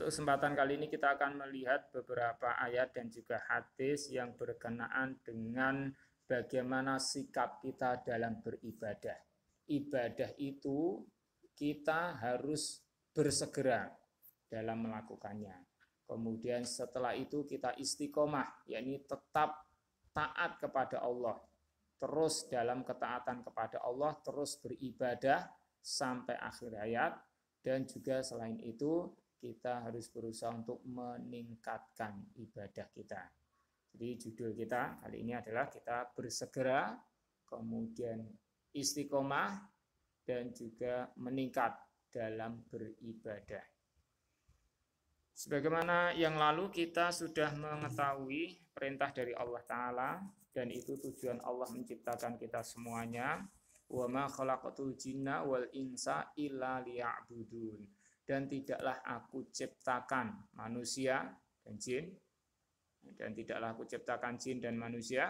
Untuk kesempatan kali ini kita akan melihat beberapa ayat dan juga hadis yang berkenaan dengan bagaimana sikap kita dalam beribadah. Ibadah itu kita harus bersegera dalam melakukannya. Kemudian setelah itu kita istiqomah, yakni tetap taat kepada Allah. Terus dalam ketaatan kepada Allah, terus beribadah sampai akhir hayat. Dan juga selain itu kita harus berusaha untuk meningkatkan ibadah kita. Jadi judul kita kali ini adalah kita bersegera, kemudian istiqomah, dan juga meningkat dalam beribadah. Sebagaimana yang lalu kita sudah mengetahui perintah dari Allah Ta'ala, dan itu tujuan Allah menciptakan kita semuanya. Wa ma khalaqatul jinna wal insa illa liya'budun. Dan tidaklah aku ciptakan manusia dan jin, dan tidaklah aku ciptakan jin dan manusia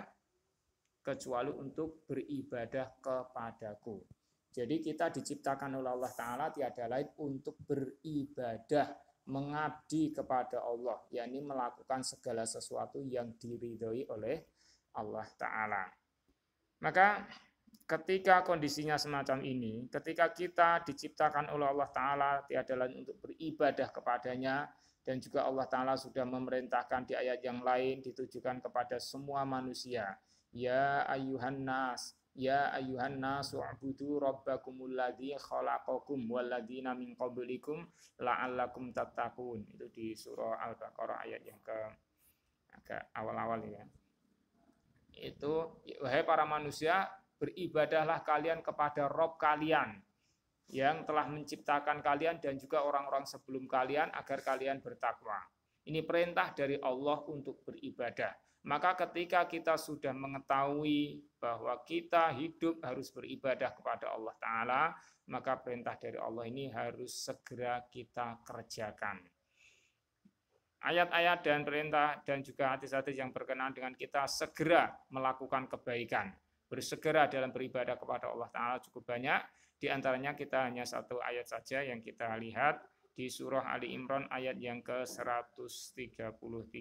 kecuali untuk beribadah kepadaku. Jadi kita diciptakan oleh Allah Ta'ala tiada lain untuk beribadah, mengabdi kepada Allah, yakni melakukan segala sesuatu yang diridhoi oleh Allah Ta'ala. Maka ketika kondisinya semacam ini, ketika kita diciptakan oleh Allah Ta'ala tiada lain untuk beribadah kepadanya, dan juga Allah Ta'ala sudah memerintahkan di ayat yang lain ditujukan kepada semua manusia. Ya ayuhan nas, ya ayuhan nasu u'budu rabbakumul ladzi khalaqakum walladzina min qablikum la'allakum tattaqun. Itu di surah Al-Baqarah ayat yang ke agak awal-awal ya. Itu wahai para manusia, beribadahlah kalian kepada Rob kalian yang telah menciptakan kalian dan juga orang-orang sebelum kalian agar kalian bertakwa. Ini perintah dari Allah untuk beribadah. Maka ketika kita sudah mengetahui bahwa kita hidup harus beribadah kepada Allah Ta'ala, maka perintah dari Allah ini harus segera kita kerjakan. Ayat-ayat dan perintah dan juga hadis-hadis yang berkenaan dengan kita segera melakukan kebaikan, bersegera dalam beribadah kepada Allah Ta'ala cukup banyak. Di antaranya kita hanya satu ayat saja yang kita lihat di surah Ali Imran ayat yang ke-133.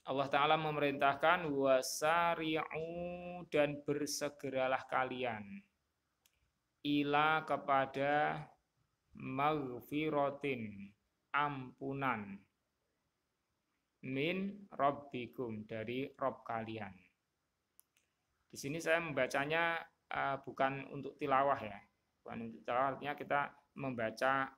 Allah Ta'ala memerintahkan wasari'u, dan bersegeralah kalian ila kepada maghfiratin, ampunan, min rabbikum, dari Rob kalian. Di sini saya membacanya bukan untuk tilawah ya, bukan untuk tilawah, artinya kita membaca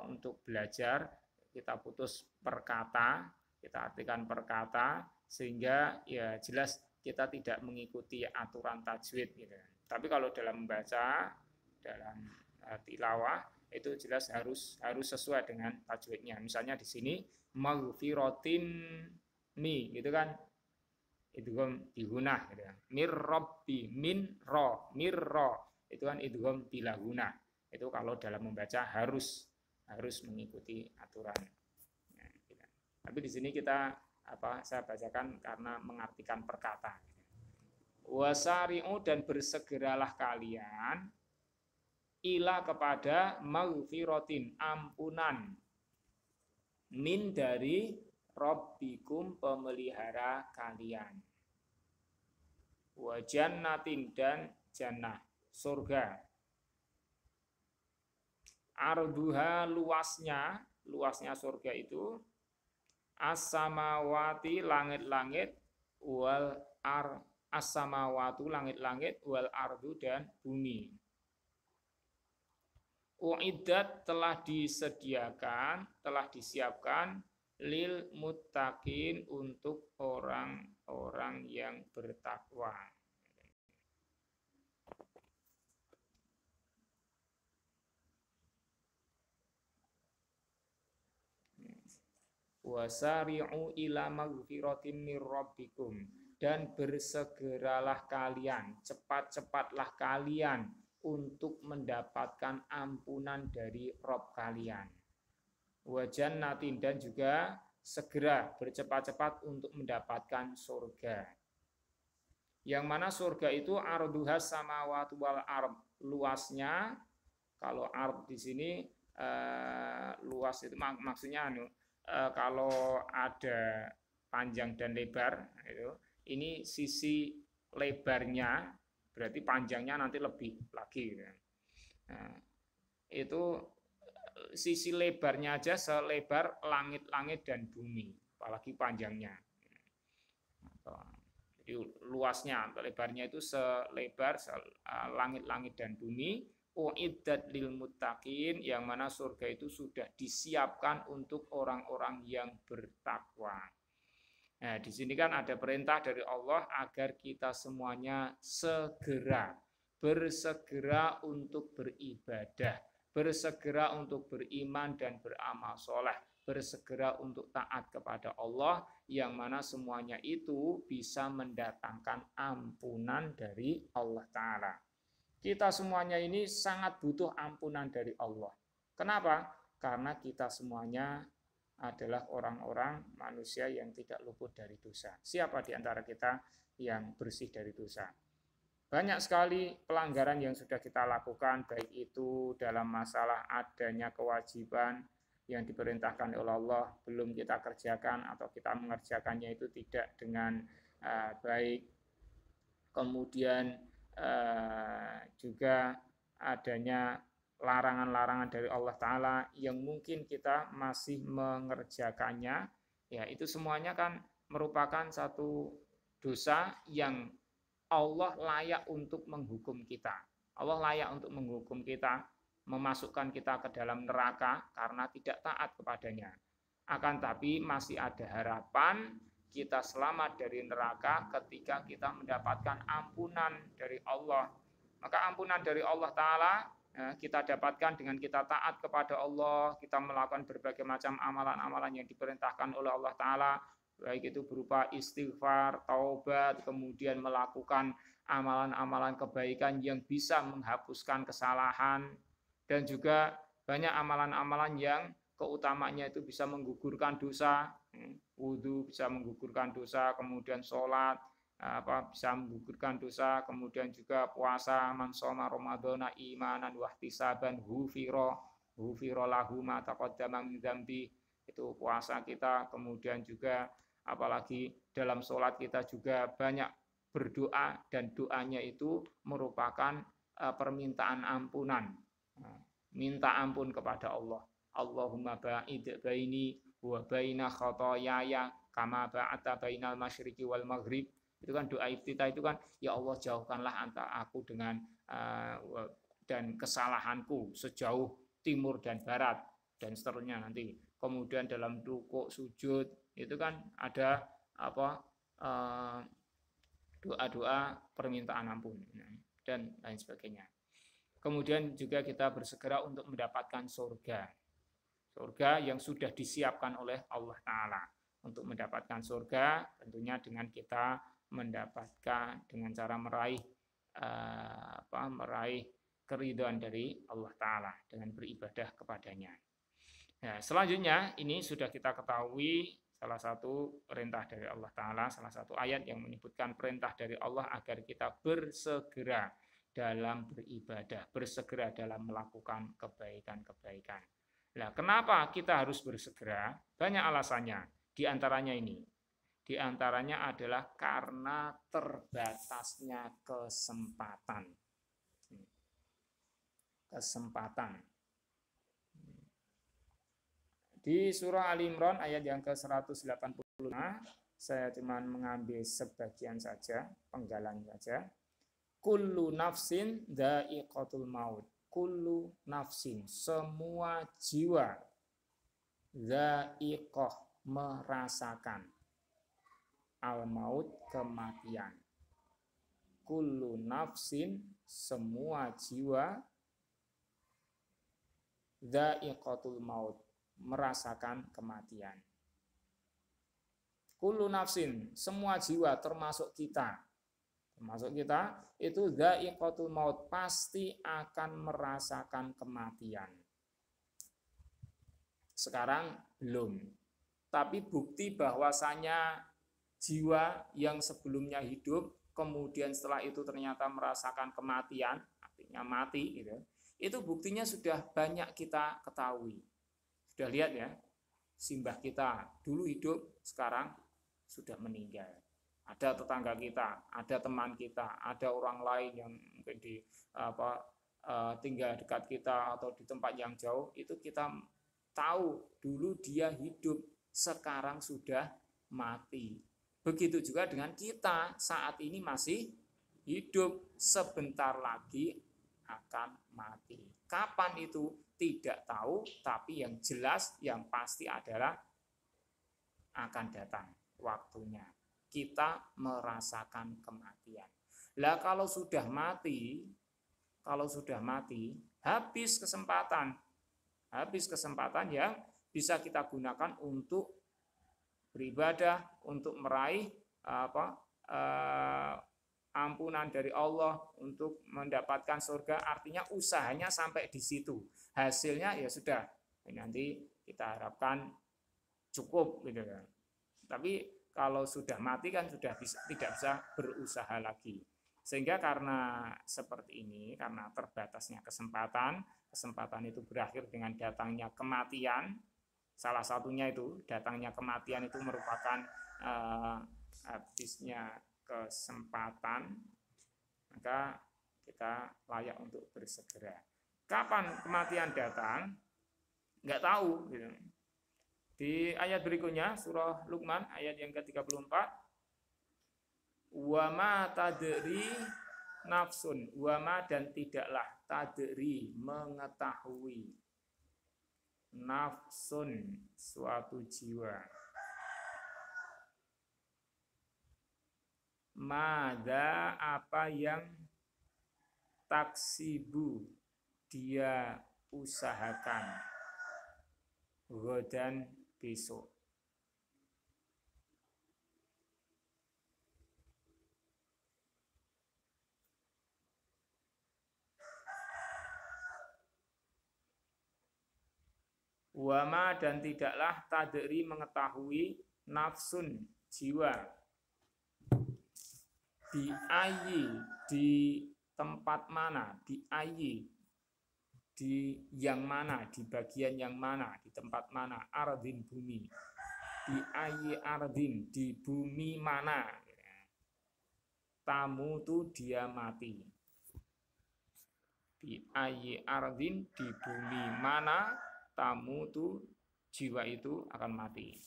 untuk belajar, kita putus per kata, kita artikan per kata sehingga ya jelas kita tidak mengikuti aturan tajwid gitu. Tapi kalau dalam membaca, dalam tilawah itu jelas harus sesuai dengan tajwidnya. Misalnya di sini maghfiratin mi gitu kan, idgham bigunah gitu. Mir rabbi, min ro, mir ro, itu kan idgham bila gunah. Itu kalau dalam membaca harus mengikuti aturan. Nah, gitu. Tapi di sini kita saya bacakan karena mengartikan perkata. Wasari'u, dan bersegeralah kalian ila kepada maghfiratin, ampunan, min dari rabbikum, pemelihara kalian, wa jannatin, dan jannah, surga, arduha, luasnya surga itu, as-samawati, langit-langit, wal as-samawatu, langit-langit, wal ardu, dan bumi. Uiddat, telah disediakan, telah disiapkan, lil muttaqin, untuk orang-orang yang bertakwa. Wasari'u ila maghfiratin mir rabbikum, dan bersegeralah kalian, cepat-cepatlah kalian untuk mendapatkan ampunan dari Rob kalian. Wa jannatin, dan juga segera bercepat-cepat untuk mendapatkan surga. Yang mana surga itu arduhas samawati wal ard, luasnya, kalau ard di sini luas itu maksudnya kalau ada panjang dan lebar itu, ini sisi lebarnya berarti panjangnya nanti lebih lagi gitu. Nah, itu sisi lebarnya aja selebar langit-langit dan bumi, apalagi panjangnya. Jadi luasnya, lebarnya itu selebar langit-langit dan bumi. Uiddat lil muttaqin, yang mana surga itu sudah disiapkan untuk orang-orang yang bertakwa. Nah, di sini kan ada perintah dari Allah agar kita semuanya bersegera untuk beribadah, bersegera untuk beriman dan beramal soleh, bersegera untuk taat kepada Allah, yang mana semuanya itu bisa mendatangkan ampunan dari Allah Ta'ala. Kita semuanya ini sangat butuh ampunan dari Allah. Kenapa? Karena kita semuanya adalah orang-orang manusia yang tidak luput dari dosa. Siapa di antara kita yang bersih dari dosa? Banyak sekali pelanggaran yang sudah kita lakukan, baik itu dalam masalah adanya kewajiban yang diperintahkan oleh Allah belum kita kerjakan, atau kita mengerjakannya itu tidak dengan baik. Kemudian juga adanya larangan-larangan dari Allah Ta'ala yang mungkin kita masih mengerjakannya, ya itu semuanya kan merupakan satu dosa yang Allah layak untuk menghukum kita. Allah layak untuk menghukum kita, memasukkan kita ke dalam neraka karena tidak taat kepadanya. Akan tapi masih ada harapan kita selamat dari neraka ketika kita mendapatkan ampunan dari Allah. Maka ampunan dari Allah Ta'ala kita dapatkan dengan kita taat kepada Allah, kita melakukan berbagai macam amalan-amalan yang diperintahkan oleh Allah Ta'ala, baik itu berupa istighfar, taubat, kemudian melakukan amalan-amalan kebaikan yang bisa menghapuskan kesalahan, dan juga banyak amalan-amalan yang keutamanya itu bisa menggugurkan dosa. Wudhu bisa menggugurkan dosa, kemudian sholat bisa menggugurkan dosa, kemudian juga puasa, man shoma ramadhana imanan wahtisaban ghufira lahu ma taqaddama min dzambi. Itu puasa kita, kemudian juga apalagi dalam sholat kita juga banyak berdoa, dan doanya itu merupakan permintaan ampunan, minta ampun kepada Allah. Allahumma ba'id baini wa baina khotoyaya kama ba'ata bainal masyriqi wal maghrib. Itu kan doa iftitah, itu kan ya Allah jauhkanlah antara aku dengan dan kesalahanku sejauh timur dan barat, dan seterusnya nanti. Kemudian dalam rukuk sujud itu kan ada doa-doa permintaan ampun dan lain sebagainya. Kemudian juga kita bersegera untuk mendapatkan surga yang sudah disiapkan oleh Allah Ta'ala. Untuk mendapatkan surga tentunya dengan kita mendapatkan dengan cara meraih keridhaan dari Allah Ta'ala dengan beribadah kepadanya. Nah, selanjutnya ini sudah kita ketahui salah satu perintah dari Allah Ta'ala, salah satu ayat yang menyebutkan perintah dari Allah agar kita bersegera dalam beribadah, bersegera dalam melakukan kebaikan-kebaikan. Nah, kenapa kita harus bersegera? Banyak alasannya. Di antaranya ini. Di antaranya adalah karena terbatasnya kesempatan. Di surah Ali Imran ayat yang ke-185, saya cuma mengambil sebagian saja, penggalan saja. Kullu nafsin dha'iqatul maut. Kullu nafsin, semua jiwa, dha'iqah, merasakan, al-maut, kematian. Kullu nafsin, semua jiwa, dha'iqatul maut, merasakan kematian. Kullu nafsin, semua jiwa termasuk kita itu dha'iqatul maut, pasti akan merasakan kematian. Sekarang belum, tapi bukti bahwasanya jiwa yang sebelumnya hidup kemudian setelah itu ternyata merasakan kematian, artinya mati gitu, itu buktinya sudah banyak kita ketahui. Sudah lihat ya, simbah kita dulu hidup, sekarang sudah meninggal. Ada tetangga kita, ada teman kita, ada orang lain yang mungkin di tinggal dekat kita atau di tempat yang jauh, itu kita tahu dulu dia hidup, sekarang sudah mati. Begitu juga dengan kita, saat ini masih hidup, sebentar lagi akan mati. Kapan itu tidak tahu, tapi yang jelas, yang pasti adalah akan datang waktunya. Kita merasakan kematian. Lah kalau sudah mati, habis kesempatan yang bisa kita gunakan untuk beribadah, untuk meraih ampunan dari Allah, untuk mendapatkan surga. Artinya usahanya sampai di situ, hasilnya ya sudah, nanti kita harapkan cukup gitu kan. Tapi kalau sudah mati kan sudah tidak bisa berusaha lagi. Sehingga karena seperti ini, karena terbatasnya kesempatan itu berakhir dengan datangnya kematian. Salah satunya itu, datangnya kematian itu merupakan habisnya kesempatan, maka kita layak untuk bersegera. Kapan kematian datang? Nggak tahu. Gitu. Di ayat berikutnya, surah Luqman, ayat yang ke-34, wa ma tadri nafsun, wa ma dan tidaklah, tadri mengetahui, nafsun suatu jiwa, mada apa yang taksibu dia usahakan, godan besok. Wama dan tidaklah, tadri mengetahui, nafsun jiwa, di ayi di tempat mana, di ayi di yang mana, di bagian yang mana, di tempat mana, ardin bumi, di ayi ardin di bumi mana, tamu tu dia mati, di ayi ardin di bumi mana, tamu tu jiwa itu akan mati.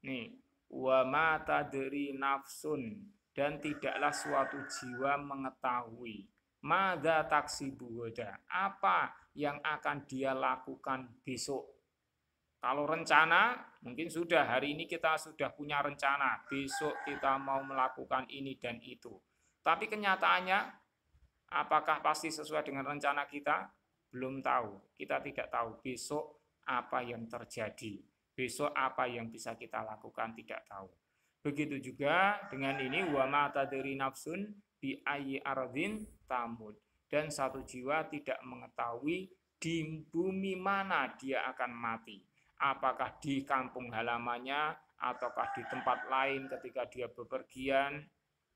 Nih, wa ma tadri nafsun dan tidaklah suatu jiwa mengetahui, madza taksibu ghadan, apa yang akan dia lakukan besok. Kalau rencana mungkin sudah hari ini kita sudah punya rencana, besok kita mau melakukan ini dan itu. Tapi kenyataannya apakah pasti sesuai dengan rencana kita? Belum tahu. Kita tidak tahu besok apa yang terjadi. Besok apa yang bisa kita lakukan, tidak tahu. Begitu juga dengan ini, wa ma tadri nafsun bi ayyi ardin tamut. Dan satu jiwa tidak mengetahui di bumi mana dia akan mati. Apakah di kampung halamannya ataukah di tempat lain ketika dia bepergian,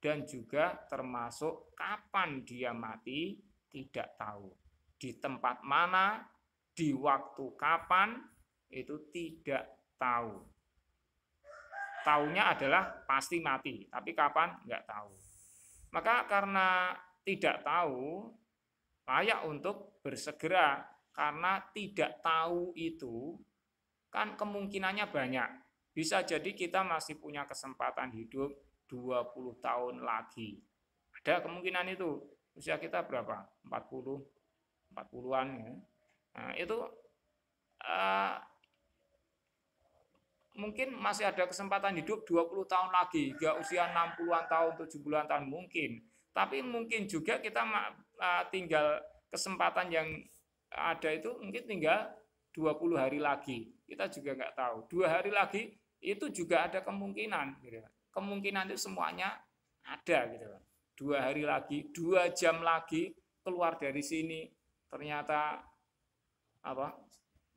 dan juga termasuk kapan dia mati tidak tahu. Di tempat mana, di waktu kapan, itu tidak tahu. Taunya adalah pasti mati, tapi kapan nggak tahu. Maka karena tidak tahu, layak untuk bersegera, karena tidak tahu itu kan kemungkinannya banyak. Bisa jadi kita masih punya kesempatan hidup 20 tahun lagi. Ada kemungkinan itu. Usia kita berapa? 40-an ya. Nah, itu mungkin masih ada kesempatan hidup 20 tahun lagi, hingga usia 60-an tahun, 70-an tahun mungkin. Tapi mungkin juga kita tinggal kesempatan yang ada itu mungkin tinggal 20 hari lagi. Kita juga nggak tahu. 2 hari lagi itu juga ada kemungkinan. Gitu. Kemungkinan itu semuanya ada. Gitu. 2 hari lagi, 2 jam lagi keluar dari sini ternyata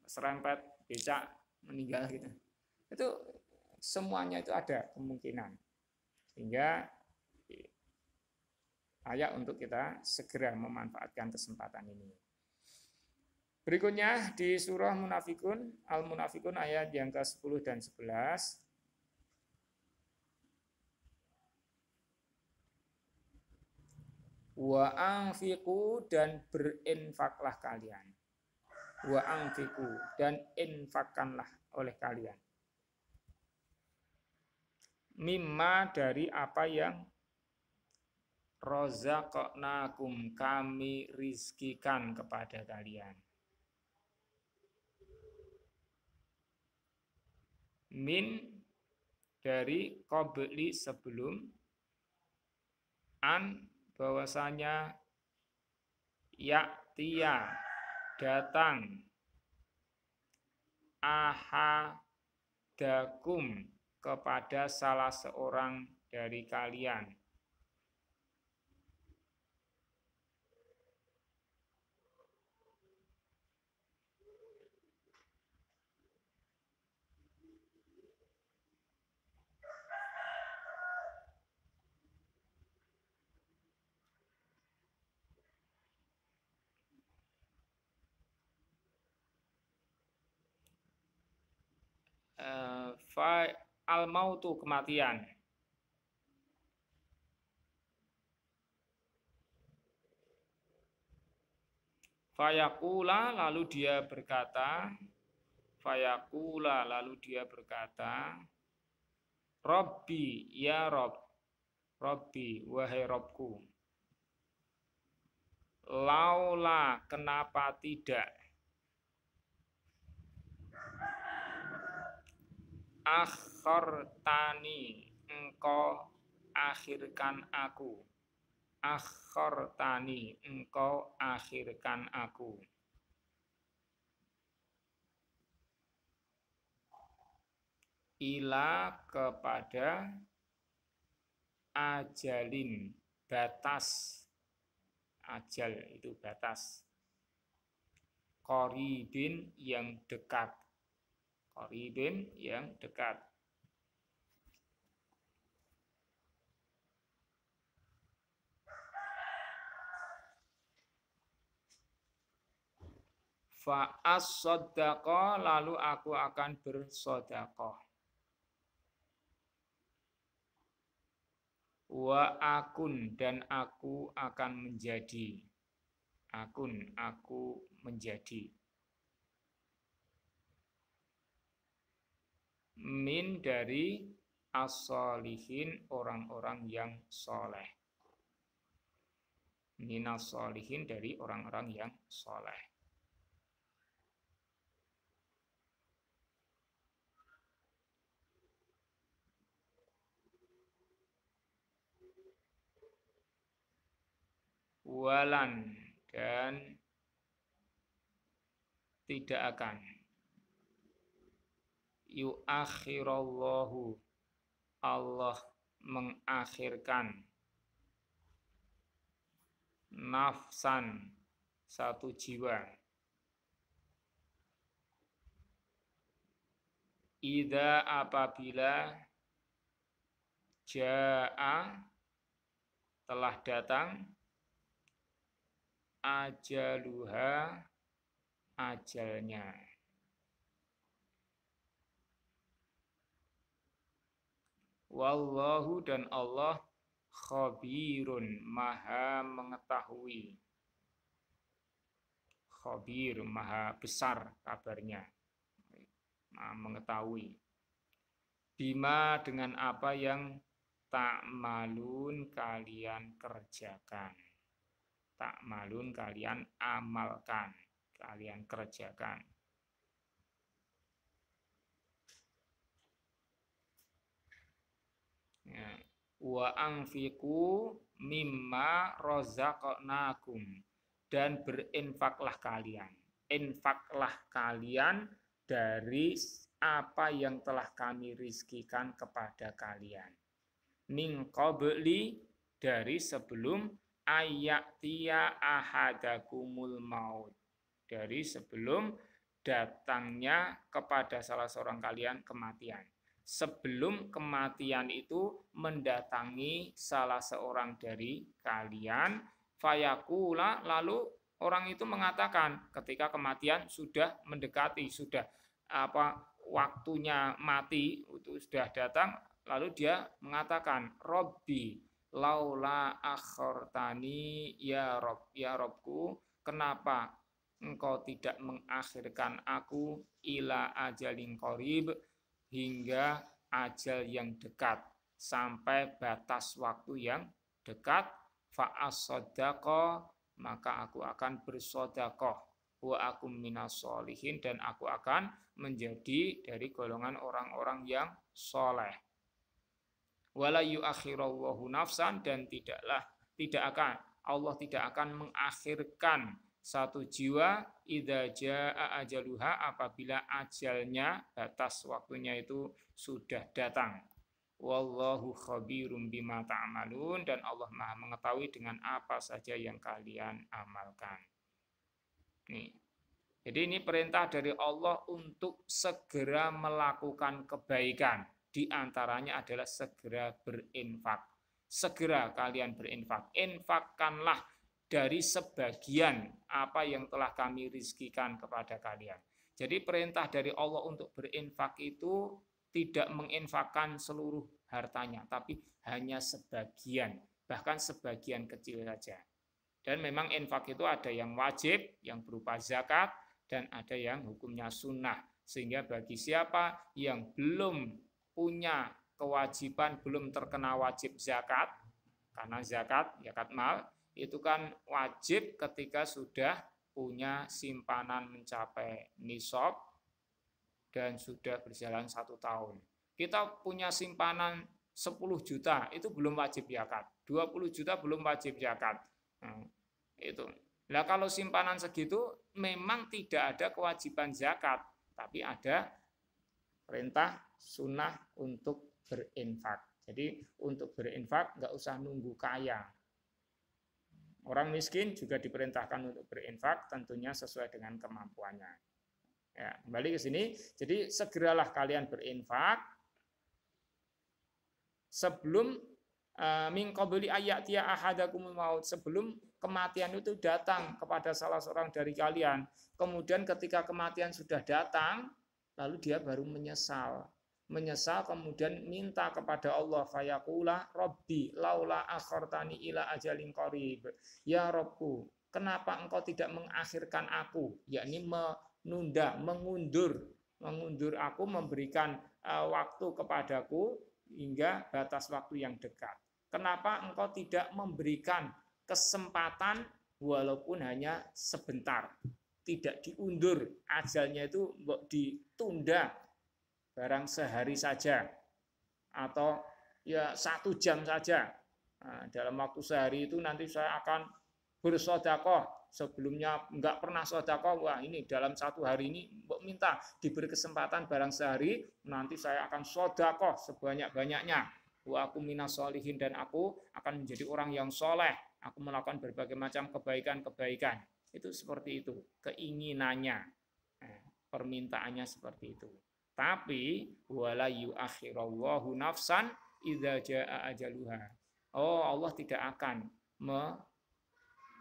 serempet becak meninggal gitu. Itu semuanya itu ada kemungkinan. Sehingga Layak untuk kita segera memanfaatkan kesempatan ini. Berikutnya di surah Munafikun, Al-Munafikun ayat yang ke-10 dan 11. Wa anfiqu, dan berinfaklah kalian. Wa anfiqu, dan infakkanlah oleh kalian. Mimma, dari apa yang rozaqnakum, kami rizkikan kepada kalian. Min, dari qabli, sebelum, an, bahwasanya ya'tiya, datang, ahadakum, kepada salah seorang dari kalian. Al-mautu, kematian. Fayaqula, lalu dia berkata, Robbi, ya Rob, Robbi, wahai Robku. Laula, kenapa tidak? Akhortani, engkau akhirkan aku. Akhortani, engkau akhirkan aku. Ila, kepada ajalin, batas. Ajal itu batas. Qoribin, yang dekat. Qoribin, yang dekat. Fa'as-soddaqah, lalu aku akan bersodaqah. Wa akun, dan aku akan menjadi. Akun, aku menjadi. Min, dari as-solihin, orang-orang yang soleh. Minas solihin, dari orang-orang yang soleh. Walan, dan tidak akan. Yuakhirallahu, Allah mengakhirkan. Nafsan, satu jiwa. Idza, apabila jaa, telah datang, ajaluha, ajalnya. Wallahu, dan Allah khabirun, maha mengetahui. Khabir, maha besar kabarnya, maha mengetahui. Bima, dengan apa yang ta'malun, kalian kerjakan. Ta'malun, kalian amalkan, kalian kerjakan. Ya. Wa anfiqu mimma rozaqnakum, dan berinfaklah kalian. Infaklah kalian dari apa yang telah kami rizkikan kepada kalian. Min qabli, dari sebelum ayatiya ahadakumul maut, dari sebelum datangnya kepada salah seorang kalian kematian. sebelum kematian itu mendatangi salah seorang dari kalian, fayaqula, lalu orang itu mengatakan ketika kematian sudah mendekati, sudah waktunya mati itu sudah datang, lalu dia mengatakan, Robbi laula akhortani ya Robku, kenapa engkau tidak mengakhirkan aku ila ajalin qarib, hingga ajal yang dekat, sampai batas waktu yang dekat, fa'as-sodaqo, maka aku akan bersodakoh, wa akum minas sholihin, dan aku akan menjadi dari golongan orang-orang yang soleh. Wala yuakhirallahu nafsan, dan Allah tidak akan mengakhirkan satu jiwa idza jaa ajaluha, apabila ajalnya, batas waktunya itu sudah datang. Wallahu khabirum bima ta'malun, dan Allah Maha mengetahui dengan apa saja yang kalian amalkan. Nih. Jadi ini perintah dari Allah untuk segera melakukan kebaikan. Di antaranya adalah segera berinfak. Segera kalian berinfak. Infakkanlah dari sebagian apa yang telah kami rizkikan kepada kalian. Jadi perintah dari Allah untuk berinfak itu tidak menginfakkan seluruh hartanya, tapi hanya sebagian, bahkan sebagian kecil saja. Dan memang infak itu ada yang wajib, yang berupa zakat, dan ada yang hukumnya sunnah. Sehingga bagi siapa yang belum punya kewajiban, belum terkena wajib zakat, karena zakat mal, itu kan wajib ketika sudah punya simpanan mencapai nisab dan sudah berjalan 1 tahun. Kita punya simpanan 10 juta, itu belum wajib zakat. 20 juta belum wajib zakat. Nah, itu. Nah, kalau simpanan segitu memang tidak ada kewajiban zakat, tapi ada perintah sunnah untuk berinfak. Jadi untuk berinfak nggak usah nunggu kaya. Orang miskin juga diperintahkan untuk berinfak, tentunya sesuai dengan kemampuannya. Ya, kembali ke sini. Jadi segeralah kalian berinfak sebelum min qabli ayatiya ahadakumul maut, sebelum kematian itu datang kepada salah seorang dari kalian. Kemudian ketika kematian sudah datang, lalu dia baru menyesal. Kemudian minta kepada Allah, fayaqula Rabbi laula akhartani ila ajalin qarib. Ya Rabbku, kenapa engkau tidak mengakhirkan aku, yakni menunda, mengundur aku, memberikan waktu kepadaku hingga batas waktu yang dekat. Kenapa engkau tidak memberikan kesempatan walaupun hanya sebentar, tidak diundur, ajalnya itu ditunda barang sehari saja atau ya 1 jam saja. Nah, dalam waktu sehari itu nanti saya akan bersodakoh, sebelumnya enggak pernah sodakoh, wah ini dalam 1 hari ini minta diberi kesempatan barang sehari, nanti saya akan sodakoh sebanyak-banyaknya. Wa aku minas sholihin, dan aku akan menjadi orang yang soleh, aku melakukan berbagai macam kebaikan-kebaikan. Itu seperti itu keinginannya, permintaannya seperti itu. Tapi wala yuakhirallahu nafsan idza jaa ajaluha. Oh, Allah tidak akan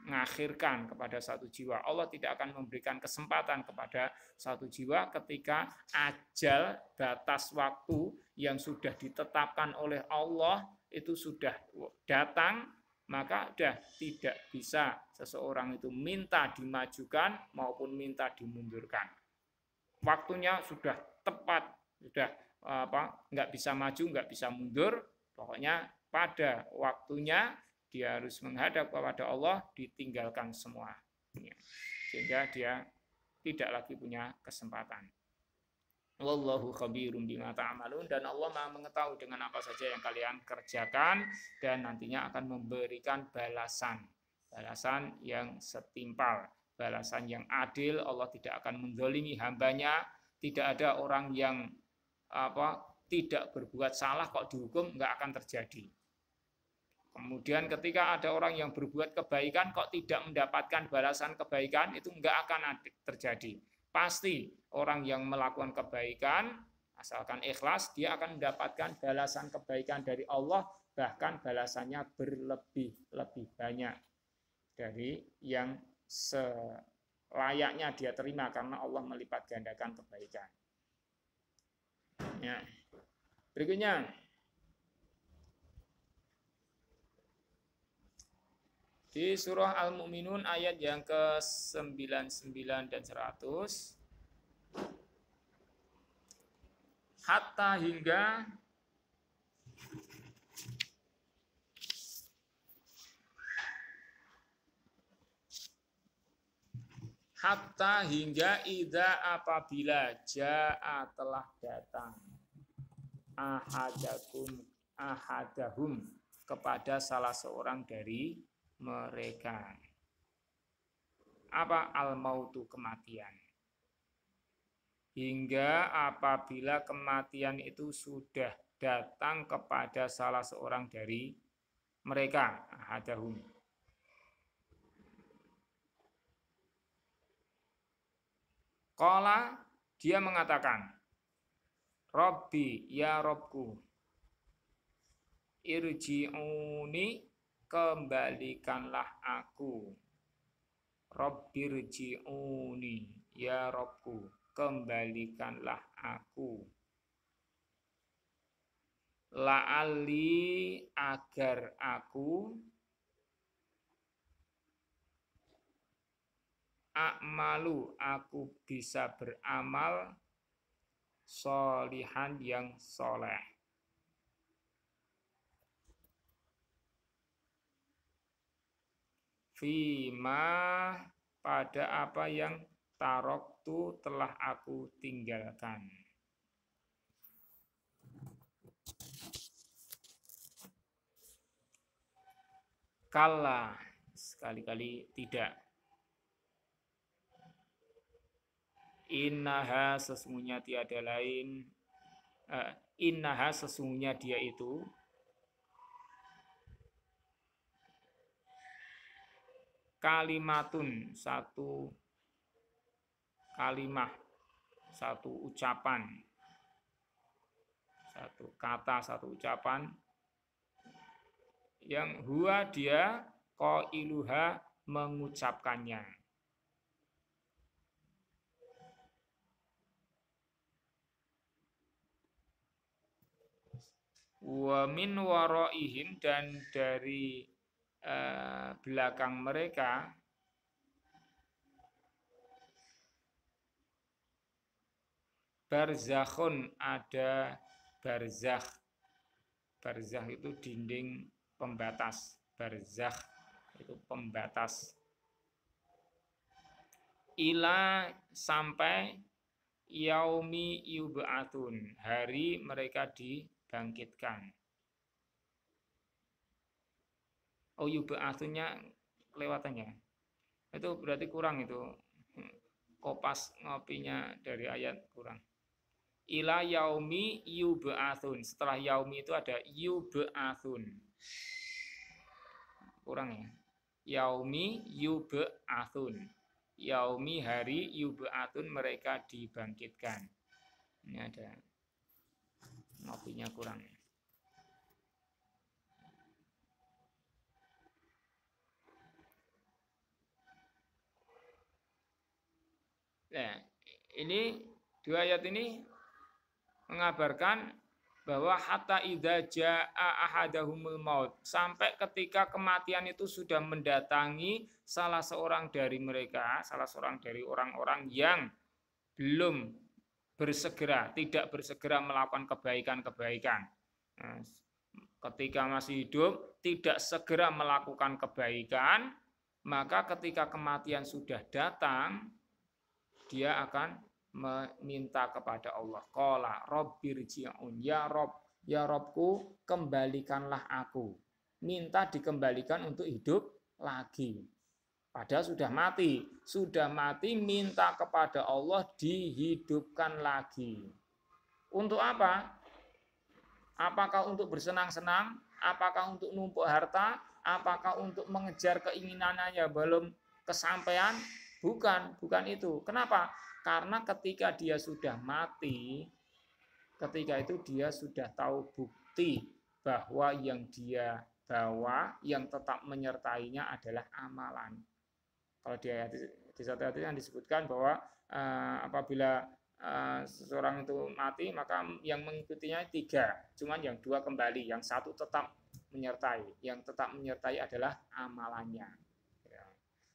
mengakhirkan kepada satu jiwa. Allah tidak akan memberikan kesempatan kepada satu jiwa ketika ajal, batas waktu yang sudah ditetapkan oleh Allah itu sudah datang, maka sudah tidak bisa seseorang itu minta dimajukan maupun minta dimundurkan. Waktunya sudah tepat, sudah nggak bisa maju, nggak bisa mundur, pokoknya pada waktunya dia harus menghadap kepada Allah, ditinggalkan semua, sehingga dia tidak lagi punya kesempatan. Wallahu khabirum bima ta'malun, dan Allah Maha mengetahui dengan apa saja yang kalian kerjakan, dan nantinya akan memberikan balasan yang setimpal, balasan yang adil. Allah tidak akan menzalimi hambanya. Tidak ada orang yang tidak berbuat salah kok dihukum, nggak akan terjadi. Kemudian ketika ada orang yang berbuat kebaikan kok tidak mendapatkan balasan kebaikan, itu nggak akan terjadi. Pasti orang yang melakukan kebaikan Asalkan ikhlas, dia akan mendapatkan balasan kebaikan dari Allah, bahkan balasannya berlebih-lebih banyak dari yang selayaknya dia terima, karena Allah melipat gandakan kebaikan. Ya. Berikutnya, di surah Al-Mu'minun ayat yang ke-99 dan 100, hatta hingga idza apabila jaa telah datang ahadahum kepada salah seorang dari mereka. Apa al-mautu, kematian. Hingga apabila kematian itu sudah datang kepada salah seorang dari mereka, ahadahum. Qala, dia mengatakan, Rabbi, ya Robku, irji'uni, kembalikanlah aku. Rabbirji'uni, ya Robku, kembalikanlah aku. La'ali, agar aku a'malu, aku bisa beramal sholihan, yang soleh. Fima, pada apa yang taroktu, telah aku tinggalkan. Kalla, sekali-kali tidak. Innaha, sesungguhnya tiada lain. Innaha, sesungguhnya dia itu. Kalimatun, satu kalimah, satu ucapan, satu kata, satu ucapan, yang huwa, dia qailuha, mengucapkannya. Wa min waraihim, dan dari belakang mereka, barzakhun, ada barzakh. Barzakh itu dinding pembatas. Barzakh itu pembatas. Ila, sampai yaumi yub'atsun, hari mereka dibangkitkan. Oh, yub'atsunnya kelewatannya. Itu berarti kurang itu. Kopas ngopinya dari ayat kurang. Ila yaumi yub'atsun. Setelah yaumi itu ada yub'atsun. Kurang ya. Yaumi yub'atsun. Yaumi, hari, yub'atsun, mereka dibangkitkan. Ini ada ngopinya kurang. Nah, ini dua ayat ini mengabarkan bahwa hatta idza jaa ahadahumul maut, sampai ketika kematian itu sudah mendatangi salah seorang dari mereka, salah seorang dari orang-orang yang belum bersegera, tidak bersegera melakukan kebaikan-kebaikan. Nah, ketika masih hidup tidak segera melakukan kebaikan, maka ketika kematian sudah datang, dia akan meminta kepada Allah. Qala rabbirji'un, ya Rob, ya Robku, kembalikanlah aku. Minta dikembalikan untuk hidup lagi. Padahal sudah mati minta kepada Allah dihidupkan lagi. Untuk apa? Apakah untuk bersenang-senang? Apakah untuk numpuk harta? Apakah untuk mengejar keinginannya belum kesampaian? Bukan itu. Kenapa? Karena ketika dia sudah mati, ketika itu dia sudah tahu bukti bahwa yang dia bawa, yang tetap menyertainya adalah amalan. Kalau di satu ayat yang disebutkan bahwa apabila seseorang itu mati, maka yang mengikutinya 3, cuman yang 2 kembali, yang 1 tetap menyertai. Yang tetap menyertai adalah amalannya. Ya.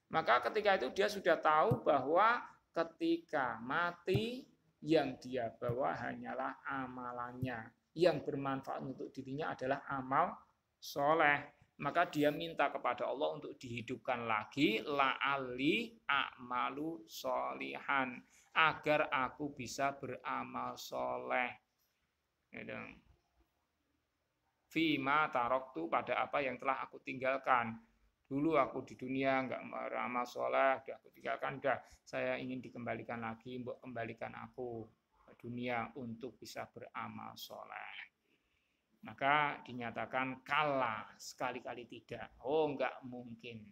Maka ketika itu dia sudah tahu bahwa ketika mati yang dia bawa hanyalah amalannya. Yang bermanfaat untuk dirinya adalah amal soleh. Maka dia minta kepada Allah untuk dihidupkan lagi, la'ali a'malu solihan, agar aku bisa beramal soleh. Fima taroktu, pada apa yang telah aku tinggalkan. Dulu aku di dunia nggak beramal soleh, udah aku tinggalkan, udah saya ingin dikembalikan lagi, mbok kembalikan aku ke dunia untuk bisa beramal soleh. Maka dinyatakan kala, sekali-kali tidak. Oh, enggak mungkin.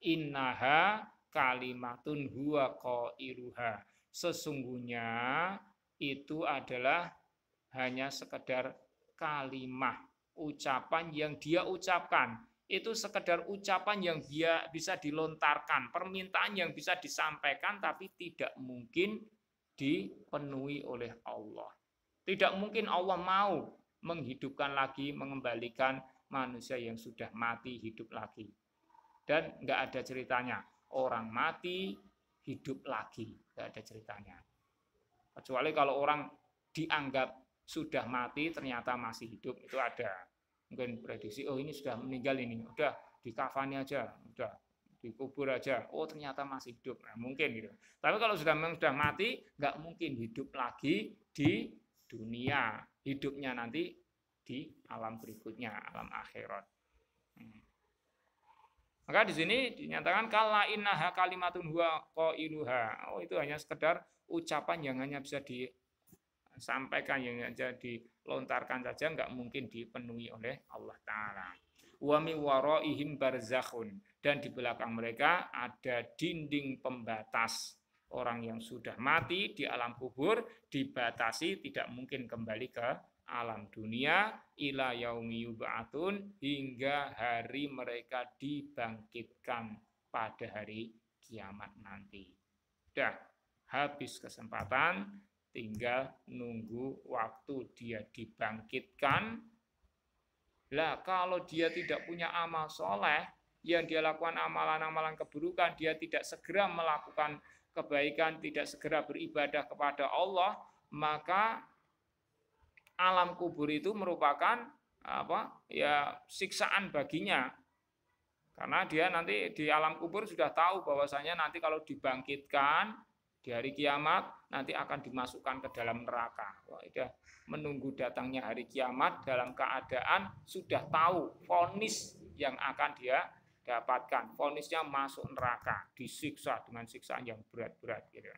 Innaha kalimatun huwa qailuha. Sesungguhnya itu adalah hanya sekedar kalimah, ucapan yang dia ucapkan. Itu sekedar ucapan yang dia bisa dilontarkan, permintaan yang bisa disampaikan, tapi tidak mungkin dipenuhi oleh Allah. Tidak mungkin Allah mau menghidupkan lagi, mengembalikan manusia yang sudah mati hidup lagi. Dan nggak ada ceritanya orang mati hidup lagi, nggak ada ceritanya. Kecuali kalau orang dianggap sudah mati ternyata masih hidup, itu ada. Mungkin prediksi, oh ini sudah meninggal ini, udah dikafani aja, udah dikubur aja, oh ternyata masih hidup, nah, mungkin gitu. Tapi kalau sudah mati, nggak mungkin hidup lagi di dunia, hidupnya nanti di alam berikutnya, alam akhirat. Maka di sini dinyatakan kala innaha kalimatun huwa qailuha. Oh, itu hanya sekedar ucapan yang hanya bisa disampaikan, yang hanya dilontarkan saja, nggak mungkin dipenuhi oleh Allah Ta'ala. Wa mi waraihim barzakhun, dan di belakang mereka ada dinding pembatas. Orang yang sudah mati di alam kubur dibatasi, tidak mungkin kembali ke alam dunia, ila yaumi yub'atun, hingga hari mereka dibangkitkan pada hari kiamat nanti. Sudah habis kesempatan, tinggal nunggu waktu dia dibangkitkan. Lah kalau dia tidak punya amal soleh, yang dia lakukan amalan-amalan keburukan, dia tidak segera melakukan kebaikan, tidak segera beribadah kepada Allah, maka alam kubur itu merupakan siksaan baginya. Karena dia nanti di alam kubur sudah tahu bahwasanya nanti kalau dibangkitkan di hari kiamat nanti akan dimasukkan ke dalam neraka. Wah, sudah menunggu datangnya hari kiamat dalam keadaan sudah tahu vonis yang akan dia dapatkan. Vonisnya masuk neraka, disiksa dengan siksaan yang berat-berat gitu.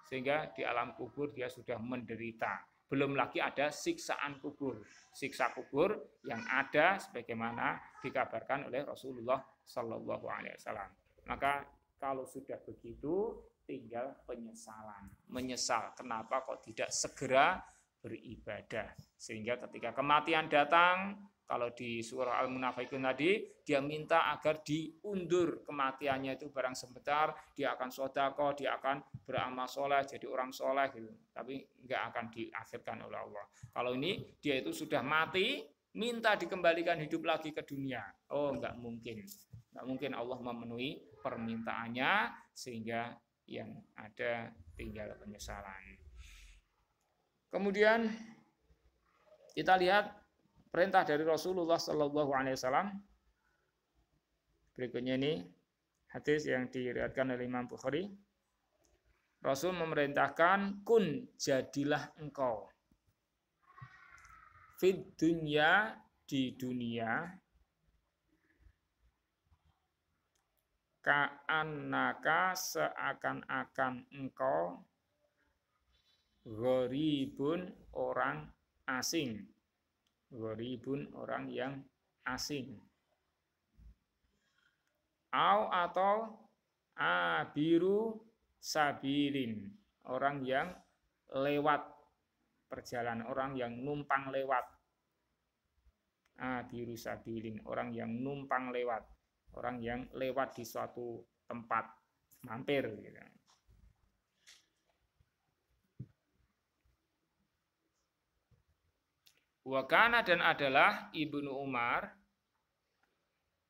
Sehingga di alam kubur dia sudah menderita. Belum lagi ada siksaan kubur. Siksa kubur yang ada sebagaimana dikabarkan oleh Rasulullah Shallallahu Alaihi Wasallam. Maka kalau sudah begitu tinggal penyesalan. Menyesal kenapa kok tidak segera beribadah. Sehingga ketika kematian datang, kalau di surah Al-Munafiqun tadi, dia minta agar diundur kematiannya itu barang sebentar, dia akan sodako, dia akan beramal soleh, jadi orang soleh gitu. Tapi nggak akan diakhirkan oleh Allah. Kalau ini dia itu sudah mati, minta dikembalikan hidup lagi ke dunia. Oh, nggak mungkin. Nggak mungkin Allah memenuhi permintaannya, sehingga yang ada tinggal penyesalan. Kemudian kita lihat perintah dari Rasulullah Shallallahu Alaihi Wasallam. Berikutnya ini hadis yang diriwayatkan oleh Imam Bukhari. Rasul memerintahkan, kun, jadilah engkau fid dunya, di dunia, ka'annaka, seakan-akan engkau gharibun, orang asing. Gharibun, orang yang asing. Atau abiru sabilin, orang yang lewat perjalanan, orang yang numpang lewat. Abiru sabilin, orang yang numpang lewat, orang yang lewat di suatu tempat, mampir gitu. Wakana dan adalah Ibnu Umar,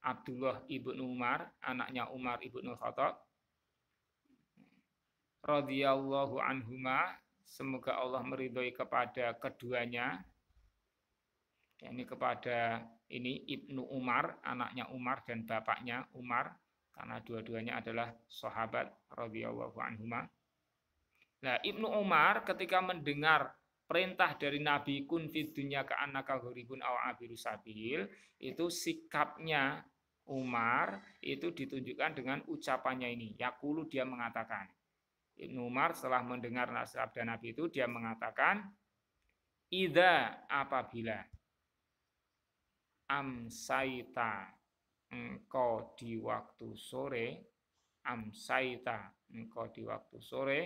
Abdullah ibnu Umar, anaknya Umar ibnu Khattab, radhiyallahu anhuma, semoga Allah meridhoi kepada keduanya, yakni kepada ini Ibnu Umar, anaknya Umar dan bapaknya Umar, karena dua-duanya adalah sahabat radhiyallahu anhuma. Nah, Ibnu Umar ketika mendengar perintah dari Nabi kun fid dunya ka'annaka gharibun aw abiru sabil, itu sikapnya Umar itu ditunjukkan dengan ucapannya ini. Yaqulu, dia mengatakan. Ibnu Umar setelah mendengar sabda Nabi itu dia mengatakan, idza, apabila amsaita, engkau di waktu sore, amsaita, engkau di waktu sore,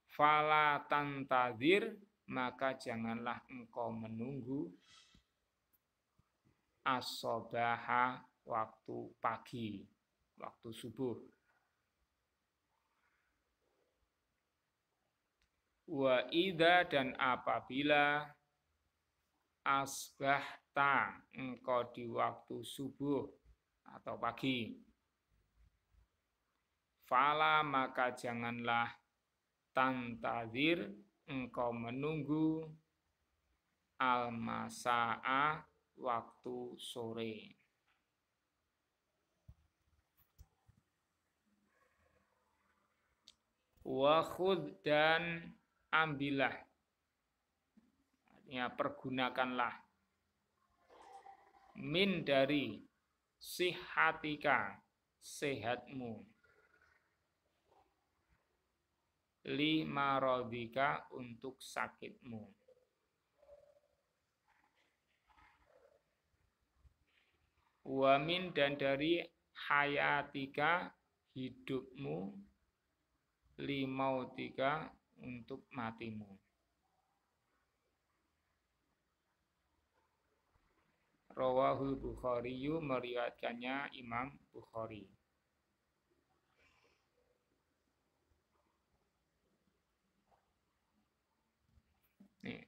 fala tantadir, maka janganlah engkau menunggu, as-sobaha, waktu pagi, waktu subuh. Wa idza, dan apabila asbahta, engkau di waktu subuh atau pagi, fala, maka janganlah tantadir, engkau menunggu, al-masa'a, waktu sore. Wa khudh, dan ambillah, ya pergunakanlah, min, dari sihatika, sehatmu, li maradika, untuk sakitmu, wa min, dan dari hayatika, hidupmu, li mautika, untuk matimu. Rawahul Bukhari, meriwayatkannya Imam Bukhari. Nih.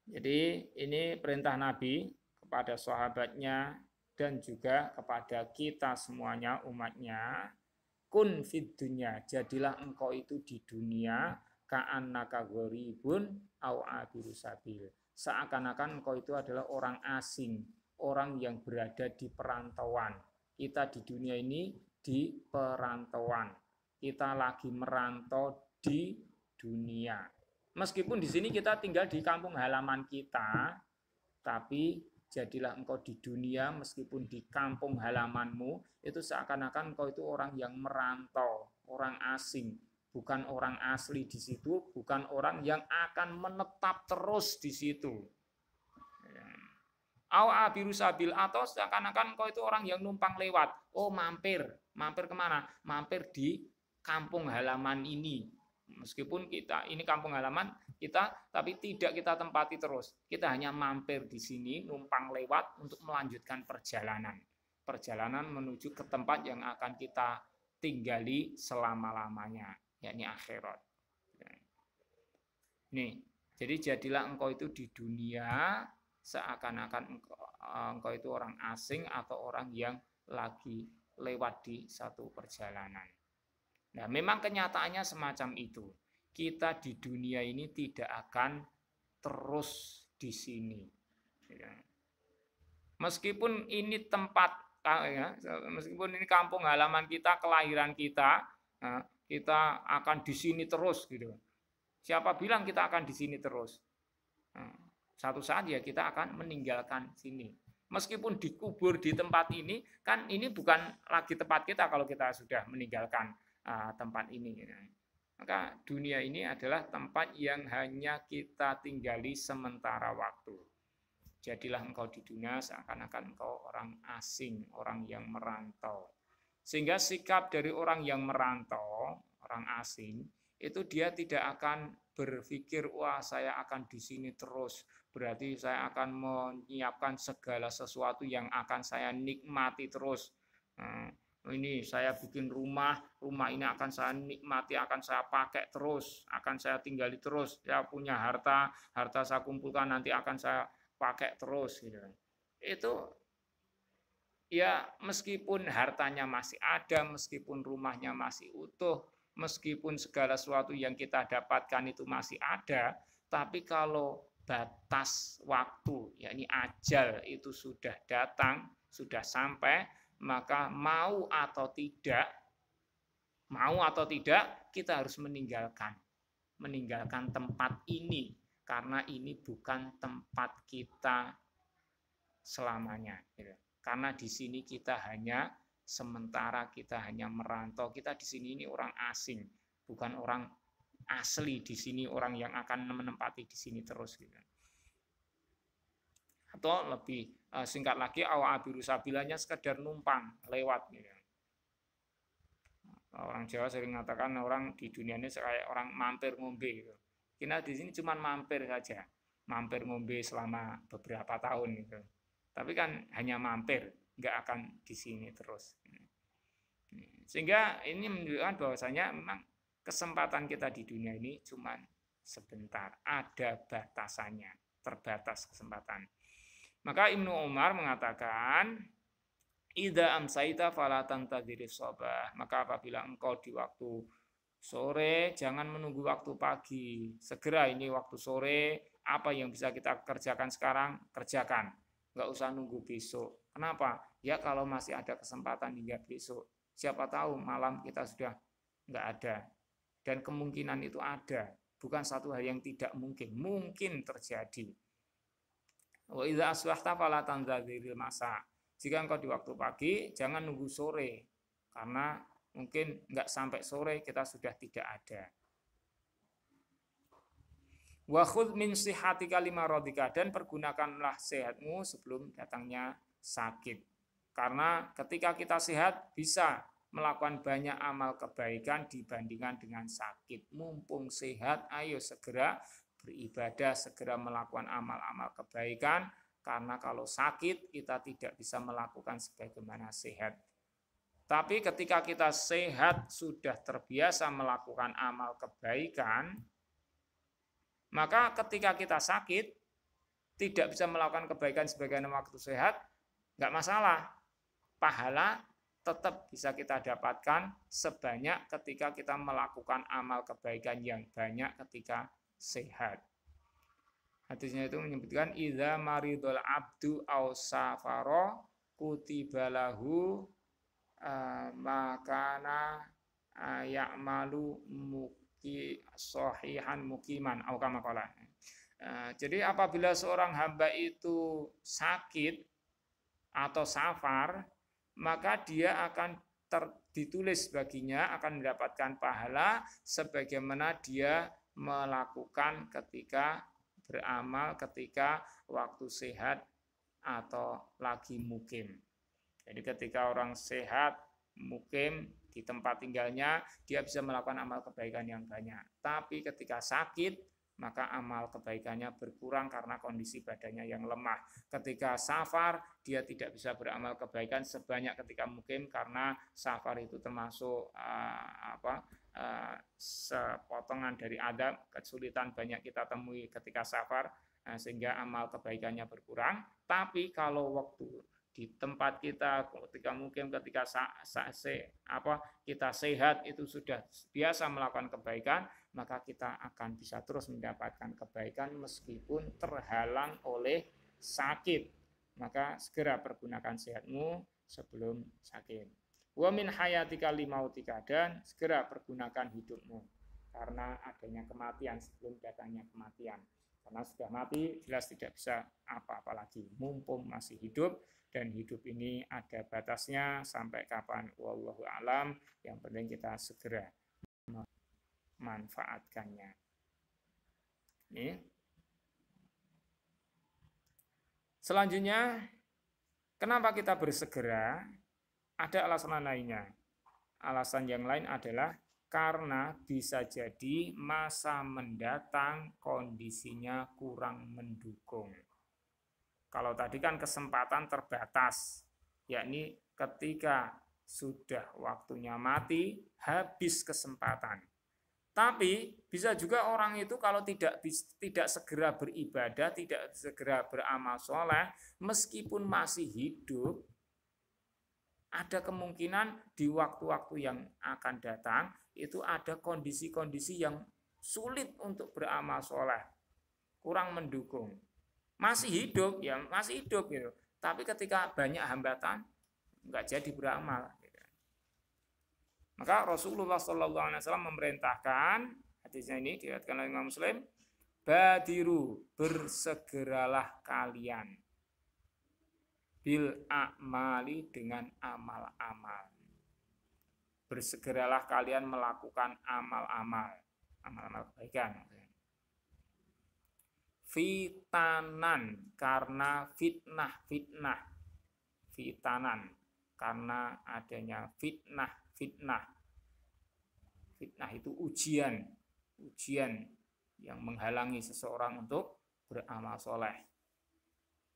Jadi ini perintah Nabi kepada sahabatnya dan juga kepada kita semuanya, umatnya. Kun fid dunya, jadilah engkau itu di dunia, ka'annaka gharibun au abiru sabil, seakan-akan engkau itu adalah orang asing, orang yang berada di perantauan. Kita di dunia ini di perantauan, kita lagi merantau di dunia. Meskipun di sini kita tinggal di kampung halaman kita, tapi jadilah engkau di dunia meskipun di kampung halamanmu, itu seakan-akan engkau itu orang yang merantau, orang asing, bukan orang asli di situ, bukan orang yang akan menetap terus di situ. Au abiru sabil, atau seakan-akan engkau itu orang yang numpang lewat. Oh, mampir kemana? Mampir di kampung halaman ini. Meskipun kita ini kampung halaman kita, tapi tidak kita tempati terus. Kita hanya mampir di sini, numpang lewat untuk melanjutkan perjalanan. Perjalanan menuju ke tempat yang akan kita tinggali selama-lamanya, yakni akhirat. Nih, jadi jadilah engkau itu di dunia seakan-akan engkau itu orang asing atau orang yang lagi lewat di satu perjalanan. Nah, memang kenyataannya semacam itu. Kita di dunia ini tidak akan terus di sini. Meskipun ini tempat, ya, meskipun ini kampung halaman kita, kelahiran kita, kita akan di sini terus, gitu. Siapa bilang kita akan di sini terus? Satu saat ya kita akan meninggalkan sini. Meskipun dikubur di tempat ini, kan ini bukan lagi tempat kita kalau kita sudah meninggalkan tempat ini. Maka dunia ini adalah tempat yang hanya kita tinggali sementara waktu. Jadilah engkau di dunia seakan-akan engkau orang asing, orang yang merantau. Sehingga sikap dari orang yang merantau, orang asing, itu dia tidak akan berpikir, wah saya akan di sini terus, berarti saya akan menyiapkan segala sesuatu yang akan saya nikmati terus. Ini saya bikin rumah ini akan saya nikmati, akan saya pakai terus, akan saya tinggali terus. Saya punya harta saya kumpulkan nanti akan saya pakai terus gitu. Itu ya meskipun hartanya masih ada, meskipun rumahnya masih utuh, meskipun segala sesuatu yang kita dapatkan itu masih ada, tapi kalau batas waktu, yakni ajal itu sudah datang, sudah sampai, maka mau atau tidak kita harus meninggalkan tempat ini, karena ini bukan tempat kita selamanya. Karena di sini kita hanya sementara, kita hanya merantau, kita di sini ini orang asing, bukan orang asli di sini, orang yang akan menempati di sini terus gitu. Atau lebih singkat lagi, awabiru sabilanya sekedar numpang lewat gitu. Orang Jawa sering mengatakan orang di dunia ini kayak orang mampir ngombe gitu. Kita di sini cuma mampir saja, mampir ngombe selama beberapa tahun gitu. Tapi kan hanya mampir, nggak akan di sini terus. Sehingga ini menunjukkan bahwasanya memang kesempatan kita di dunia ini cuma sebentar, ada batasannya, terbatas kesempatan. Maka Ibnu Umar mengatakan, idza amsaita fala tantadhiris sabah. Maka apabila engkau di waktu sore, jangan menunggu waktu pagi. Segera ini waktu sore, apa yang bisa kita kerjakan sekarang, kerjakan. Nggak usah nunggu besok. Kenapa? Ya kalau masih ada kesempatan hingga besok. Siapa tahu malam kita sudah nggak ada. Dan kemungkinan itu ada. Bukan satu hal yang tidak mungkin. Mungkin terjadi. Wa idza asbahta fala tanzadhiril masa. Jika engkau di waktu pagi, jangan nunggu sore. Karena mungkin nggak sampai sore kita sudah tidak ada. Wa khudh min sihatika limaradika, dan pergunakanlah sehatmu sebelum datangnya sakit. Karena ketika kita sehat bisa melakukan banyak amal kebaikan dibandingkan dengan sakit. Mumpung sehat, ayo segera beribadah, segera melakukan amal-amal kebaikan, karena kalau sakit kita tidak bisa melakukan sebagaimana sehat. Tapi ketika kita sehat, sudah terbiasa melakukan amal kebaikan, maka ketika kita sakit, tidak bisa melakukan kebaikan sebagaimana waktu sehat, nggak masalah. Pahala tetap bisa kita dapatkan sebanyak ketika kita melakukan amal kebaikan yang banyak ketika sehat. Hadisnya itu menyebutkan, idza maridul abdu aw safara kutibalahu makana ya'malu sahihan mukiman atau kama qala. Jadi apabila seorang hamba itu sakit atau safar, maka dia akan ditulis baginya, akan mendapatkan pahala sebagaimana dia melakukan ketika beramal ketika waktu sehat atau lagi mukim. Jadi ketika orang sehat, mukim di tempat tinggalnya, dia bisa melakukan amal kebaikan yang banyak. Tapi ketika sakit, maka amal kebaikannya berkurang karena kondisi badannya yang lemah. Ketika safar, dia tidak bisa beramal kebaikan sebanyak ketika mukim, karena safar itu termasuk sepotongan dari adab, kesulitan banyak kita temui ketika safar, sehingga amal kebaikannya berkurang. Tapi kalau waktu di tempat kita, ketika mungkin ketika kita sehat, itu sudah biasa melakukan kebaikan, maka kita akan bisa terus mendapatkan kebaikan meskipun terhalang oleh sakit. Maka segera pergunakan sehatmu sebelum sakit. Wa min hayatika limautika, dan segera pergunakan hidupmu karena adanya kematian sebelum datangnya kematian. Karena sudah mati, jelas tidak bisa apa-apa lagi. Mumpung masih hidup, dan hidup ini ada batasnya sampai kapan, wallahu alam. Yang penting kita segera memanfaatkannya. Ini. Selanjutnya, kenapa kita bersegera? Ada alasan lainnya. Alasan yang lain adalah karena bisa jadi masa mendatang kondisinya kurang mendukung. Kalau tadi kan kesempatan terbatas, yakni ketika sudah waktunya mati, habis kesempatan. Tapi bisa juga orang itu kalau tidak segera beribadah, tidak segera beramal soleh, meskipun masih hidup, ada kemungkinan di waktu-waktu yang akan datang itu ada kondisi-kondisi yang sulit untuk beramal soleh, kurang mendukung. Masih hidup ya masih hidup gitu, tapi ketika banyak hambatan nggak jadi beramal. Maka Rasulullah SAW memerintahkan, hadisnya ini diriwayatkan oleh Imam Muslim, badiru, bersegeralah kalian bil a'mali, dengan amal-amal. Bersegeralah kalian melakukan amal-amal kebaikan. Fitanan, karena fitnah. Fitanan, karena adanya fitnah. Fitnah itu ujian yang menghalangi seseorang untuk beramal soleh.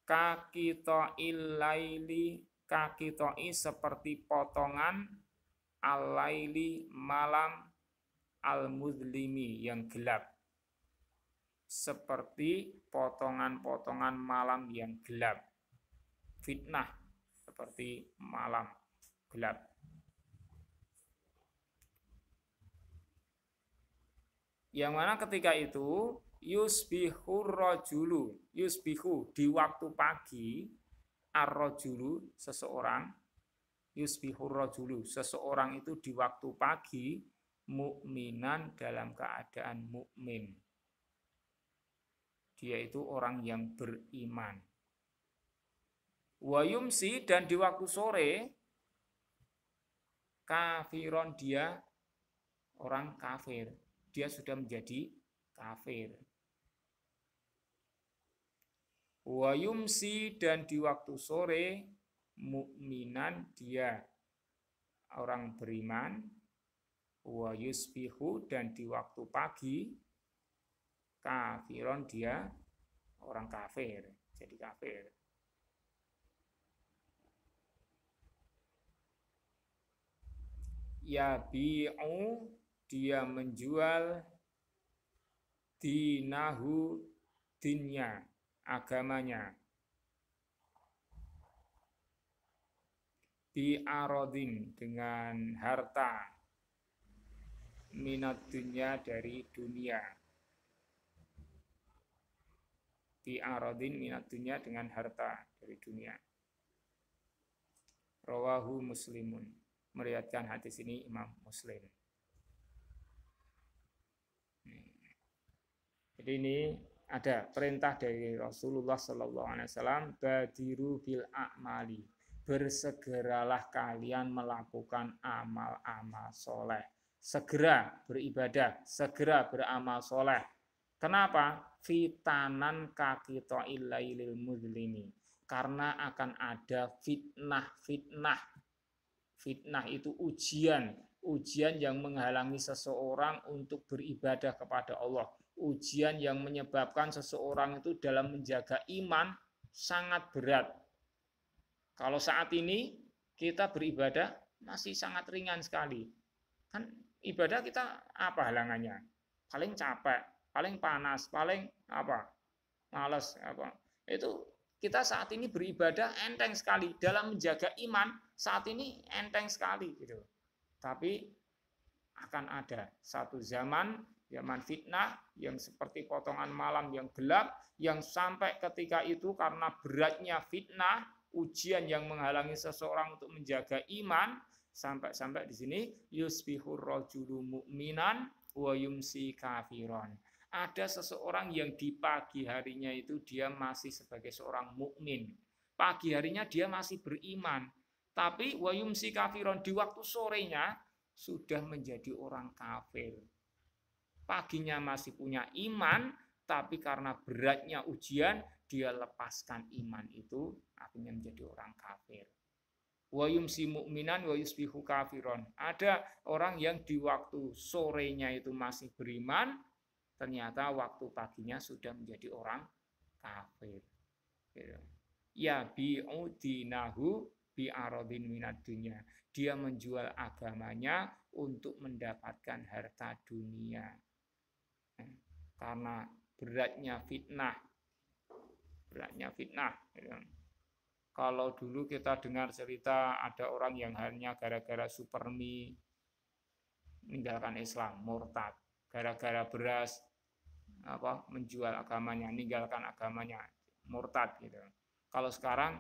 Kakito'il laili, kakito'i seperti potongan, al-laili malam, al-mudlimi yang gelap. Seperti potongan-potongan malam yang gelap. Fitnah seperti malam gelap. Yang mana ketika itu yusbihur rajulu, yusbihu di waktu pagi, ar-rajulu seseorang, yusbihur rajulu seseorang itu di waktu pagi, mukminan dalam keadaan mukmin. Dia itu orang yang beriman. Wa yumsi, dan di waktu sore, kafiron, dia orang kafir. Dia sudah menjadi kafir. Wa yumsi, dan di waktu sore, mukminan, dia orang beriman. Wa yusbihu, dan di waktu pagi, kafiron, dia orang kafir, jadi kafir. Yabi'u, dia menjual, dinahu, dinnya, agamanya, bi'arodin, dengan harta, minat dunya, dari dunia. Bi'arodin minat dunya, dengan harta dari dunia. Rawahu Muslimun, meriwayatkan hadis ini Imam Muslim. Jadi ini ada perintah dari Rasulullah SAW, badiru bil a'mali, bersegeralah kalian melakukan amal-amal soleh, segera beribadah, segera beramal soleh. Kenapa? Fitanan kakito'il lailil mudlimi, karena akan ada fitnah. Fitnah itu ujian yang menghalangi seseorang untuk beribadah kepada Allah. Ujian yang menyebabkan seseorang itu dalam menjaga iman sangat berat. Kalau saat ini kita beribadah masih sangat ringan sekali. Kan ibadah kita apa halangannya? Paling capek, paling panas, paling malas Itu kita saat ini beribadah enteng sekali. Dalam menjaga iman saat ini enteng sekali gitu. Tapi akan ada satu zaman fitnah yang seperti potongan malam yang gelap, yang sampai ketika itu karena beratnya fitnah, ujian yang menghalangi seseorang untuk menjaga iman, sampai di sini yusbihur rajulu mu'minan wa yumsi kafiron. Ada seseorang yang di pagi harinya itu dia masih sebagai seorang mukmin. Pagi harinya dia masih beriman, tapi wa yumsi kafiron, di waktu sorenya sudah menjadi orang kafir. Paginya masih punya iman, tapi karena beratnya ujian, dia lepaskan iman itu, akhirnya menjadi orang kafir. Wa yumsi mu'minan wa yusbihu kafiron. Ada orang yang di waktu sorenya itu masih beriman, ternyata waktu paginya sudah menjadi orang kafir. Ya bi'udinahu bi'aradin minad dunya. Dia menjual agamanya untuk mendapatkan harta dunia. Karena beratnya fitnah. Kalau dulu kita dengar cerita ada orang yang hanya gara-gara supermi meninggalkan Islam, murtad, gara-gara beras menjual agamanya, meninggalkan agamanya, murtad gitu. Kalau sekarang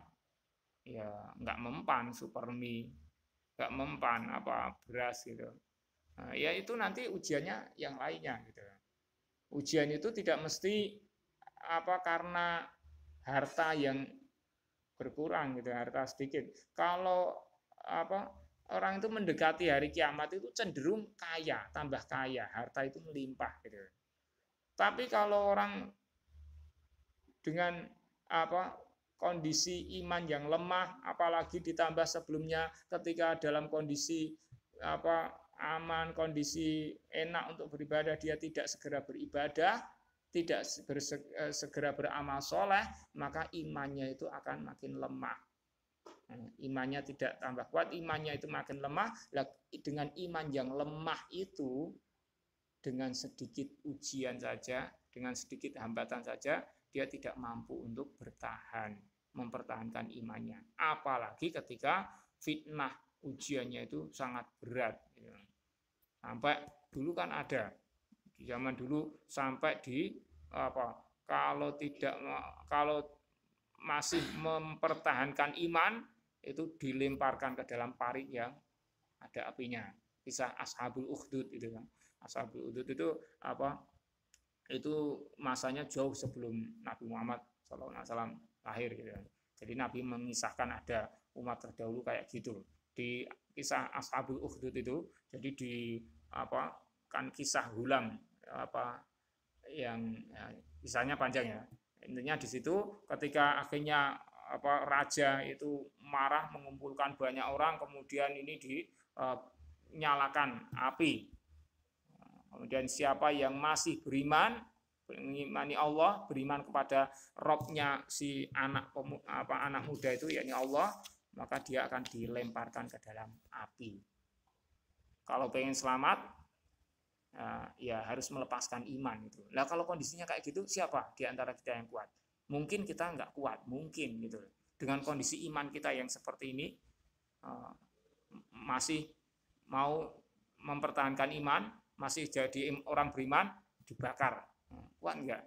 ya nggak mempan supermi, nggak mempan beras gitu. Nah, ya itu nanti ujiannya yang lainnya gitu. Ujian itu tidak mesti karena harta yang berkurang gitu, harta sedikit. Kalau orang itu mendekati hari kiamat itu cenderung kaya, tambah kaya, harta itu melimpah gitu. Tapi kalau orang dengan kondisi iman yang lemah, apalagi ditambah sebelumnya ketika dalam kondisi aman, kondisi enak untuk beribadah, dia tidak segera beribadah, tidak segera beramal soleh, maka imannya itu akan makin lemah. Imannya tidak tambah kuat, imannya itu makin lemah. Dengan iman yang lemah itu, dengan sedikit ujian saja, dengan sedikit hambatan saja, dia tidak mampu untuk bertahan, mempertahankan imannya. Apalagi ketika fitnah ujiannya itu sangat berat. Sampai dulu kan ada, di zaman dulu sampai di kalau masih mempertahankan iman itu dilemparkan ke dalam parit yang ada apinya. Kisah Ashabul Ukhdud itu kan. Ashabul Ukhdud itu masanya jauh sebelum Nabi Muhammad SAW lahir gitu. Jadi Nabi mengisahkan ada umat terdahulu kayak gitu. Di kisah Ashabul Ukhdud itu jadi kan kisah Hulam yang kisahnya panjang ya. Intinya di situ ketika akhirnya raja itu marah mengumpulkan banyak orang, kemudian ini dinyalakan api. Kemudian siapa yang masih beriman, mengimani Allah, beriman kepada Robnya si anak muda itu, yakni Allah, maka dia akan dilemparkan ke dalam api. Kalau pengen selamat, ya harus melepaskan iman itu. Lah kalau kondisinya kayak gitu, siapa di antara kita yang kuat? Mungkin kita nggak kuat, mungkin gitu. Dengan kondisi iman kita yang seperti ini, masih mau mempertahankan iman, masih jadi orang beriman, dibakar, kuat enggak?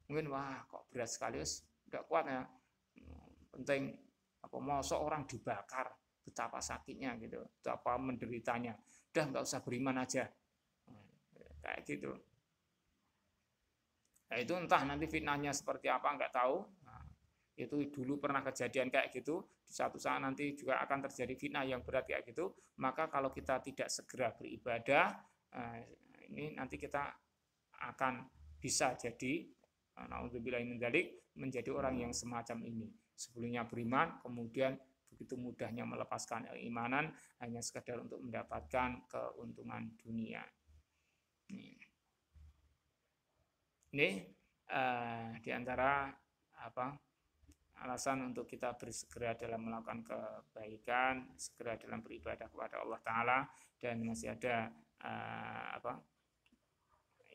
Mungkin kok berat sekali, enggak kuat ya. Penting mosok orang dibakar, betapa sakitnya gitu, betapa menderitanya. Udah enggak usah beriman aja, kayak gitu. Nah itu entah nanti fitnahnya seperti apa enggak tahu. Itu dulu pernah kejadian kayak gitu, di satu saat nanti juga akan terjadi fitnah yang berat kayak gitu. Maka kalau kita tidak segera beribadah, ini nanti kita akan bisa jadi naudzubillahi min dzalik, menjadi orang yang semacam ini. Sebelumnya beriman, kemudian begitu mudahnya melepaskan keimanan hanya sekedar untuk mendapatkan keuntungan dunia. Ini diantara alasan untuk kita bersegera dalam melakukan kebaikan, segera dalam beribadah kepada Allah Ta'ala. Dan masih ada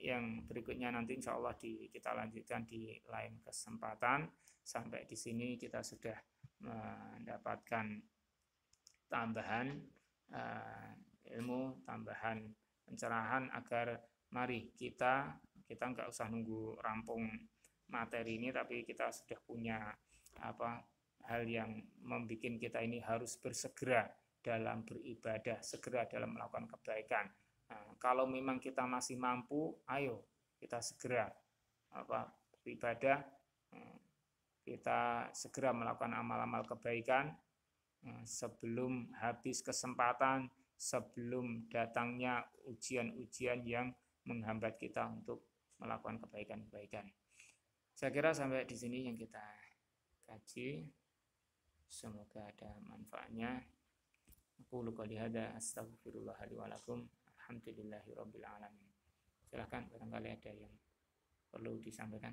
yang berikutnya nanti insya Allah kita lanjutkan di lain kesempatan. Sampai di sini kita sudah mendapatkan tambahan ilmu, tambahan pencerahan agar mari kita nggak usah nunggu rampung materi ini, tapi kita sudah punya hal yang membuat kita ini harus bersegera dalam beribadah, segera dalam melakukan kebaikan. Nah, kalau memang kita masih mampu, ayo kita segera beribadah, kita segera melakukan amal-amal kebaikan sebelum habis kesempatan, sebelum datangnya ujian-ujian yang menghambat kita untuk melakukan kebaikan-kebaikan. Saya kira sampai di sini yang kita kaji. Semoga ada manfaatnya. Aku qouli hadza astaghfirullah li wa lakum. Alhamdulillahirabbil alamin. Silakan barangkali ada yang perlu disampaikan.